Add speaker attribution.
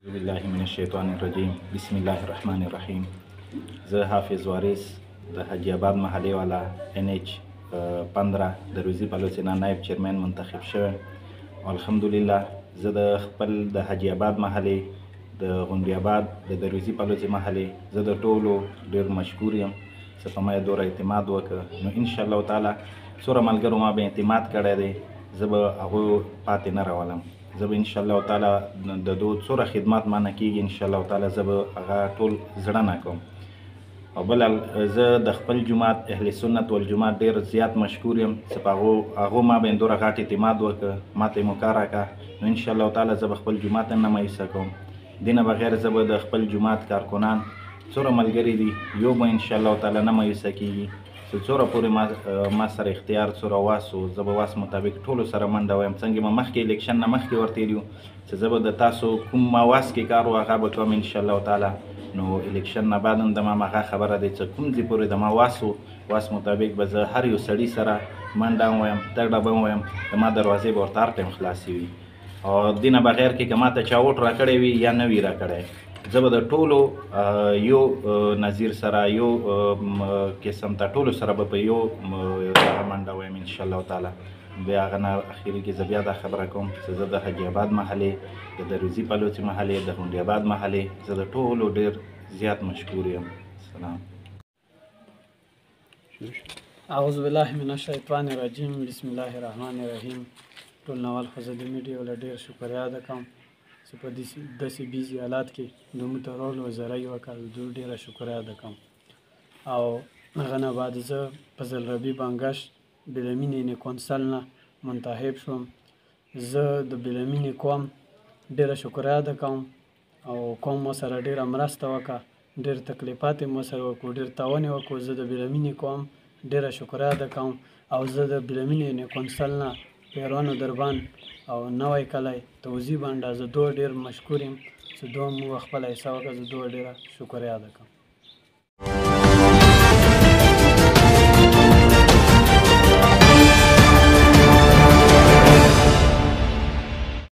Speaker 1: أعوذ بالله من الشیطان الرجیم بسم الله الرحمن الرحیم. زه حافظ وارث د حاجی آباد محلې والا NH 15 د روزي پلوڅینا نایب چیرمن منتخب شوم. الحمدلله زه د خپل د حاجی آباد محلې د غونډي آباد د روزي پلوڅي محلې زه د ټولو ډېر مشکور یم چې په ما یې دوره اعتماد وکړ. نو انشاءالله تعالی څومره ملګرو ما به اعتماد کړی دی زه به هغو پاتې نه راولم. زه به انشاءالله تعالی د دو څومره خدمات مانه کېږي انشاءالله تعالی زه به هغه ټول زړه نه کوم. او بل زه د خپل جومات اهل سنت والجومات ډېر زیات مشکور یم چې په هغو ما باندې دومره غټ اعتماد وکړه، ما ته یې موقع راکړه. نو انشاءالله تعالی زه به خپل جومات نه مایوسه کوم. دې نه بغیر زه به د خپل جومات کارکنان څومره ملګري دي یو به انشاءالله تعالی نه مایوسه کېږي چې څومره پورې ما سره اختیار څومره واس و زه به واس مطابق ټولو سره منډه وایم. څنګه مې مخکې الیکشن نه مخکې ورته ویلي وو چې زه به د تاسو کوم ما واس کې کار و هغه به کوم انشاءالله تعالی. نو الیکشن نه بعد هم د ما هغه خبره دی چې کوم ځای پورې د ما واس و واس مطابق به زه هر یو سړي سره منډه هم وایم تګړه به هم وایم د ما دروازې به ورته هر ټایم خلاصې وي. او دې نه بغیر کې که ما ته چا ووټ راکړی وي یا نه وي راکړی زه به د ټولو یو نظیر سره یو قسم ته ټولو سره به په یو دغه منډه وایم انشاءالله تعالی. بیا هغه نه اخري کې زه بیا دا خبره کوم چې زه د حاجي آباد محلې د روزي پلوڅي محلې د غونډي آباد محلې زه د ټولو ډېر زیات مشکور یم. سلام.
Speaker 2: اعوذ بالله من الشیطان الرجیم بسم الله الرحمن الرحیم. ټول نوال خو زه د میډیا له ډېر شکریه ادا کوم چې په داسې بیزي حالات کې زموږ ته رول وزرای وکړ. زه ډېره شکریه ادا کوم. او هغه نه بعد زه په زلربي بنګش بلمینې کونسل نه منتخب شوم. زه د بلمینې قوم ډېره شکریه ادا کوم او قوم مو سره ډېره مرسته وکړه، ډېر تکلیفات یې مو سره وکړو، ډېر تاوان یې وکړو. زه د بلمینې قوم ډېره شکریه ادا کوم او زه د بلمینې کونسل نه پیروانو دربان او نوی کلی توضیح بانډه زه دوه ډېر مشکور یم چې دوه مو خپله حصه وکړه. زه دوه ډېره شکریه ادا کوم.